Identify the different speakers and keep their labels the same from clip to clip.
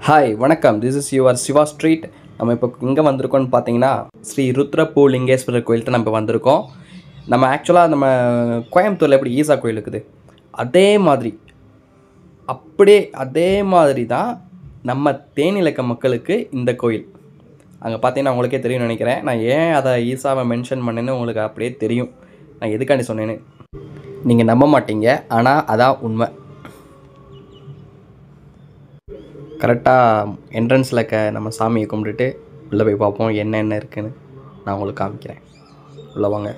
Speaker 1: Hi வணக்கம், this is your Siva street. நம்ம இப்போ இங்கே வந்திருக்கோம்னு பார்த்தீங்கன்னா ஸ்ரீ ருத்ரபூலிங்கேஸ்வரர் கோயில்கிட்ட நம்ம வந்திருக்கோம். நம்ம ஆக்சுவலாக நம்ம கோயம்புத்தூரில் எப்படி ஈசா கோயில் இருக்குது அதே மாதிரி தான் நம்ம தேனியில் இருக்க மக்களுக்கு இந்த கோயில். அங்கே பார்த்தீங்கன்னா உங்களுக்கே தெரியும்னு நினைக்கிறேன். நான் ஏன் அதை ஈசாவை மென்ஷன் பண்ணேன்னு உங்களுக்கு அப்படியே தெரியும். நான் எதுக்காண்டி சொன்னேன்னு நீங்கள் நம்ப மாட்டீங்க, ஆனால் அதான் உண்மை. கரெக்டாக என்ட்ரன்ஸில் நம்ம சாமியை கும்பிட்டுட்டு உள்ளே போய் பார்ப்போம் என்ன இருக்குதுன்னு நான் உங்களுக்கு காமிக்கிறேன். உள்ளே வாங்க.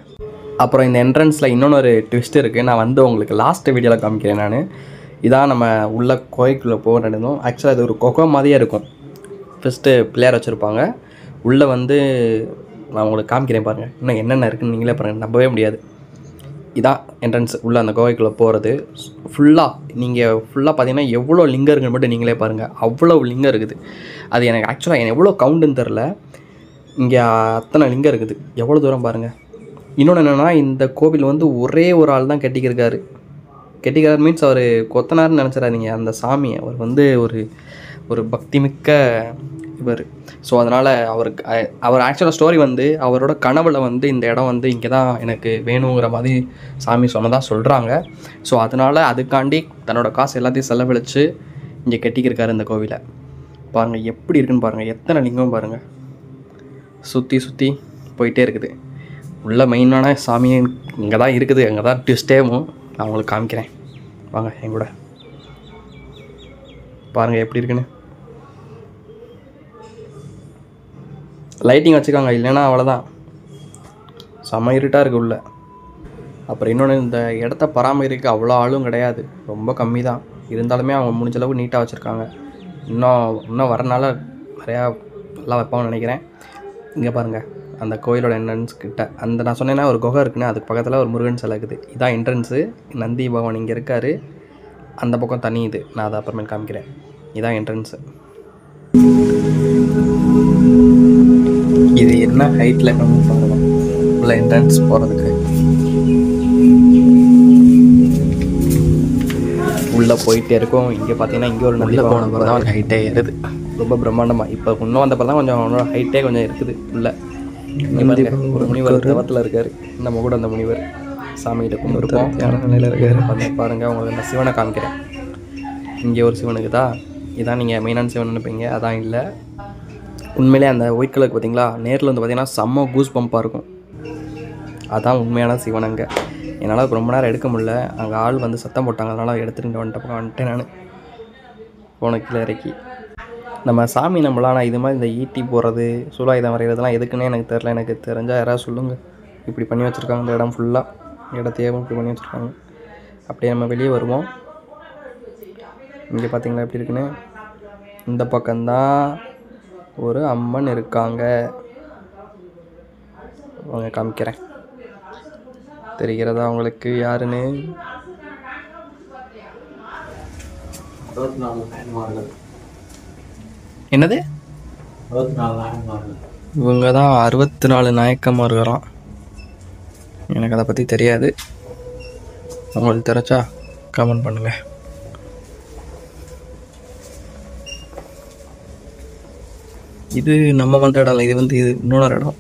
Speaker 1: அப்புறம் இந்த என்ட்ரன்ஸில் இன்னொன்று ட்விஸ்ட் இருக்குது. நான் உங்களுக்கு லாஸ்ட் வீடியோவில் காமிக்கிறேன். நான் இதான் நம்ம உள்ள கோயிலுக்குள்ளே போகிறதும் ஆக்சுவலாக இது ஒரு கொகை மாதிரியே இருக்கும். ஃபஸ்ட்டு பிள்ளையார் வச்சுருப்பாங்க. உள்ளே நான் உங்களுக்கு காமிக்கிறேன் பாருங்கள். இன்னும் என்னென்ன இருக்குதுன்னு நீங்களே பாருங்கள், நம்பவே முடியாது. இதான் என்ட்ரன்ஸ் உள்ளே அந்த கோவைக்குள்ளே போகிறது. நீங்கள் ஃபுல்லாக பார்த்தீங்கன்னா எவ்வளோ லிங்கம் இருக்குன்னு மட்டும் நீங்களே பாருங்கள். அவ்வளோ லிங்கம் இருக்குது. அது எனக்கு ஆக்சுவலாக எவ்வளோ கவுண்டுன்னு தெரில. இங்கே அத்தனை லிங்கம் இருக்குது. எவ்வளோ தூரம் பாருங்கள். இன்னொன்று என்னென்னா, இந்த கோவில் ஒரே ஒரு ஆள் தான் கட்டிக்கிருக்காரு மீன்ஸ் அவர் கொத்தனார்னு நினச்சிடாதீங்க. அந்த சாமி அவர் ஒரு பக்திமிக்க இவர். ஸோ அதனால் அவர் ஆக்சுவலாக ஸ்டோரி அவரோட கனவில் இந்த இடம் இங்கே தான் எனக்கு வேணுங்கிற மாதிரி சாமி சொன்னதாக சொல்கிறாங்க. ஸோ அதனால் அதுக்காண்டி தன்னோட காசு எல்லாத்தையும் செலவழித்து இங்கே கட்டிக்கிருக்காரு இந்த கோவிலை. பாருங்கள் எப்படி இருக்குன்னு பாருங்கள். எத்தனை லிங்கம் பாருங்கள். சுற்றி போயிட்டே இருக்குது. உள்ள மெயினான சாமி இங்கே தான் இருக்குது. அங்கே தான் ட்விஸ்டேவும் நான் உங்களுக்கு காமிக்கிறேன். வாங்க என் கூட பாருங்கள் எப்படி இருக்குன்னு. லைட்டிங் வச்சுக்காங்க, இல்லைன்னா அவ்வளோதான். செம்ம இருட்டாக இருக்குது உள்ள. அப்புறம் இன்னொன்று, இந்த இடத்த பராமரிக்க அவ்வளோ ஆளும் கிடையாது, ரொம்ப கம்மி தான். இருந்தாலுமே அவங்க முடிஞ்ச அளவுக்கு நீட்டாக வச்சுருக்காங்க. இன்னும் வரனால நிறையா நல்லா வைப்பாங்கன்னு நினைக்கிறேன். இங்கே பாருங்கள், அந்த கோயிலோட என்ட்ரன்ஸ் கிட்ட நான் சொன்னேன்னா ஒரு குகை இருக்குன்னு, அதுக்கு பக்கத்தில் ஒரு முருகன் சிலை இருக்குது. இதான் என்ட்ரன்ஸு. நந்தி பகவான் இங்கே இருக்கார். அந்த பக்கம் தனி இது. நான் அதை அப்புறமேல் காமிக்கிறேன். இதான் என்ட்ரன்ஸு. இது என்ன ஹைட்டில் பாருங்கள் உள்ள என்ட்ரன்ஸ் போகிறதுக்கு. உள்ளே போயிட்டே இருக்கும். இங்கே பார்த்தீங்கன்னா இங்கே ஒரு நல்ல போன தான் ஒரு ஹைட்டே ஏறுது. ரொம்ப பிரம்மாண்டமாக. இப்போ இன்னும் வந்தப்போ தான் கொஞ்சம் ஹைட்டே கொஞ்சம் இருக்குது உள்ள. ஒரு முனிவர் தவத்தில் இருக்கார். நம்ம கூட அந்த முனிவர் சாமிகிட்ட கொண்டு இருப்போம். நிலையில் இருக்கார். பாருங்கள், உங்களுக்கு நான் சிவனை காமிக்கிறேன். இங்கே ஒரு சிவனுக்கு தான். இதான் நீங்கள் மெயினான சிவன் நினைப்பீங்க, அதான் இல்லை. உண்மையிலே அந்த ஒயிட் கலருக்கு பார்த்தீங்களா, நேரில் பார்த்தீங்கன்னா செம்ம கூஸ் பம்பாக இருக்கும். அதான் உண்மையான சிவன். அங்கே என்னால் ரொம்ப நேரம் எடுக்க முடியல. அங்கே ஆள் சத்தம் போட்டாங்க, அதனால் எடுத்துகிட்டு வந்துட்டேன். நான் போன கீழே இறக்கி நம்ம சாமி நம்பலாம். ஆனால் இது மாதிரி இந்த ஈட்டி போடுறது, சூலாயுதம் வரைகிறதுலாம் எதுக்குன்னே எனக்கு தெரில. எனக்கு தெரிஞ்சால் யாராவது சொல்லுங்கள். இப்படி பண்ணி வச்சுருக்காங்க இந்த இடம் ஃபுல்லாக. இடத்தையே இப்படி பண்ணி வச்சுருக்காங்க. அப்படியே நம்ம வெளியே வருவோம். இங்கே பார்த்தீங்களா எப்படி இருக்குன்னு. இந்த பக்கம்தான் ஒரு அம்மன் இருக்காங்க. அவங்க காமிக்கிறேன், தெரிகிறதா அவங்களுக்கு யாருன்னு. என்னது? இவங்க தான் 64 நாயக்கமார்களாம். எனக்கு அதை பற்றி தெரியாது. உங்களுக்கு தெரிஞ்சா கமெண்ட் பண்ணுங்கள். இது நம்ம வந்த இடம் இல்லை, இது இன்னொரு இடம்.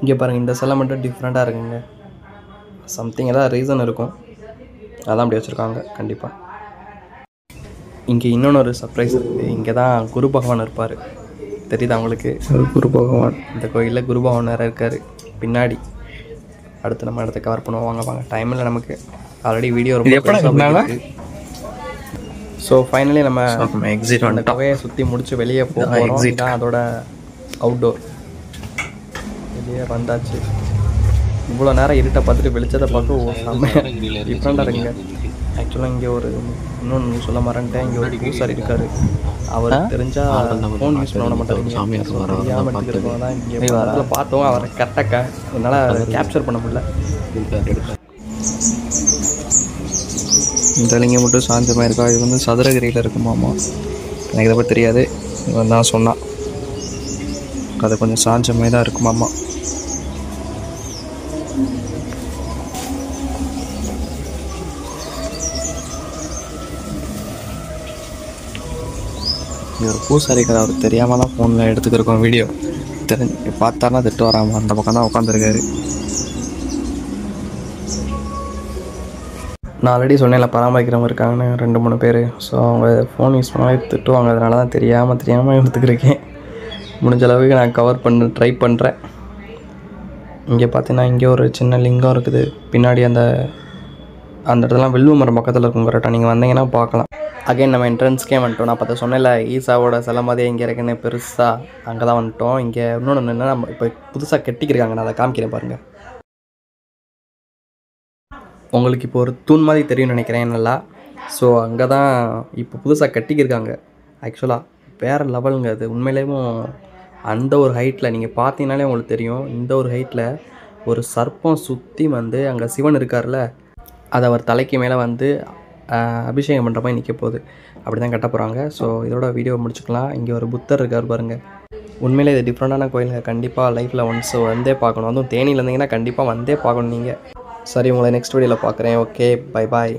Speaker 1: இங்கே பாருங்கள், இந்த சிலை மட்டும் டிஃப்ரெண்ட்டாக இருக்குங்க. சம்திங் ஏதாவது ரீசன் இருக்கும், அதான் அப்படி வச்சுருக்காங்க கண்டிப்பாக. இங்கே இன்னொன்று சர்ப்ரைஸ் இருக்குது. இங்கே தான் குரு பகவான் இருப்பார். தெரியுதா அவங்களுக்கு? குரு பகவான் இந்த கோயிலில் குரு பகவான் வேறு இருக்கார் பின்னாடி. அடுத்து நம்ம இடத்த கவர் பண்ணுவோம். வாங்க. டைம் இல்லை நமக்கு. ஆல்ரெடி வீடியோ ரொம்ப. ஸோ ஃபைனலி நம்ம எக்ஸிட் வந்துட்டோம். சுற்றி முடிச்சு வெளியே போகிறோம். எக்ஸிட் தான் அதோட அவுட்டோர். வெளியே வந்தாச்சு. இவ்வளோ நேரம் இருட்டை பார்த்துட்டு வெளிச்சத்தை பார்த்து செம்மையாக டிஃப்ரெண்டாக இருக்குங்க. ஆக்சுவலாக இங்கே இன்னொன்று சொல்ல மறந்துட்டேன். இங்கே ஒரு பூசாரி இருக்கார். அவர் தெரிஞ்சால் ஃபோன் யூஸ் பண்ண மாட்டாங்க. தெரியாமல் எடுத்துக்கிறவங்க தான் இங்கே வரத்தில் பார்த்தோம். அவரை கரெக்டாக என்னால் கேப்சர் பண்ண முடியல. இந்த லிங்கம் மட்டும் சாந்தமாக இருக்கா. இது சதுரகிரியில் இருக்குமாமா. எனக்கு இதை பற்றி தெரியாது. இவன் தான் சொன்னான். அது கொஞ்சம் சாஞ்ச மாதிரி தான் இருக்குமாம்மா. இங்கே ஒரு பூசாரி கதை அவர் தெரியாமல் தான் ஃபோனில் எடுத்துக்கிருக்கோம் வீடியோ. தெரிஞ்சு பார்த்தாருன்னா திட்டு வராமல் அந்த பக்கம் தான் உட்காந்துருக்காரு. நான் ஆல்ரெடி சொன்னேன்ல பராமரிக்கிறவங்க இருக்காங்கன்னு 2-3 பேர். ஸோ அவங்க ஃபோன் யூஸ் பண்ணாலே திட்டுவாங்க. அதனால தான் தெரியாமல் எடுத்துக்கிருக்கேன். முடிஞ்ச அளவுக்கு நான் கவர் பண்ண ட்ரை பண்ணுறேன். இங்கே பார்த்தீங்கன்னா இங்கே ஒரு சின்ன லிங்கம் இருக்குது. பின்னாடி அந்த இடத்துலாம் வில்வ மரம் பக்கத்தில் இருக்கும். கரெக்டாக நீங்கள் வந்தீங்கன்னா பார்க்கலாம். அகைன் நம்ம என்ட்ரன்ஸ்க்கே வந்துட்டோம். நான் பார்த்தா சொன்னேன்ல ஈசாவோட சிலை மாதிரி எங்கே இருக்குன்னு பெருசாக அங்கே தான் வந்துட்டோம். இங்கே இன்னொன்று என்னென்னா நம்ம இப்போ புதுசாக கட்டிக்கிருக்காங்க. நான் அதை காமிக்கிறேன் பாருங்கள். உங்களுக்கு இப்போ ஒரு தூண் மாதிரி தெரியும்னு நினைக்கிறேன் நல்லா. ஸோ அங்கே தான் இப்போ புதுசாக கட்டிக்கிருக்காங்க. ஆக்சுவலாக வேறு லெவலுங்க அது. உண்மையிலேயும் அந்த ஒரு ஹைட்டில் நீங்கள் பார்த்தீங்கனாலே உங்களுக்கு தெரியும். இந்த ஒரு ஹைட்டில் ஒரு சர்ப்பம் சுற்றி வந்து அங்கே சிவன் இருக்கார்ல, அது அவர் தலைக்கு மேலே வந்து அபிஷேகம் பண்ணுற மாதிரி நிற்க போகுது. அப்படி தான் கட்ட போகிறாங்க. ஸோ இதோட வீடியோ முடிச்சுக்கலாம். இங்கே ஒரு புத்தர் இருக்கார் பாருங்கள். உண்மையிலே இது டிஃப்ரெண்ட்டான கோயிலுங்க. கண்டிப்பாக லைஃப்பில் ஒன்ஸ் வந்தே பார்க்கணும். அதுவும் தேனியில் இருந்தீங்கன்னா கண்டிப்பாக வந்தே பார்க்கணும் நீங்கள். சரி, உங்களை நெக்ஸ்ட் வீடியோவில் பார்க்குறேன். Okay, bye bye.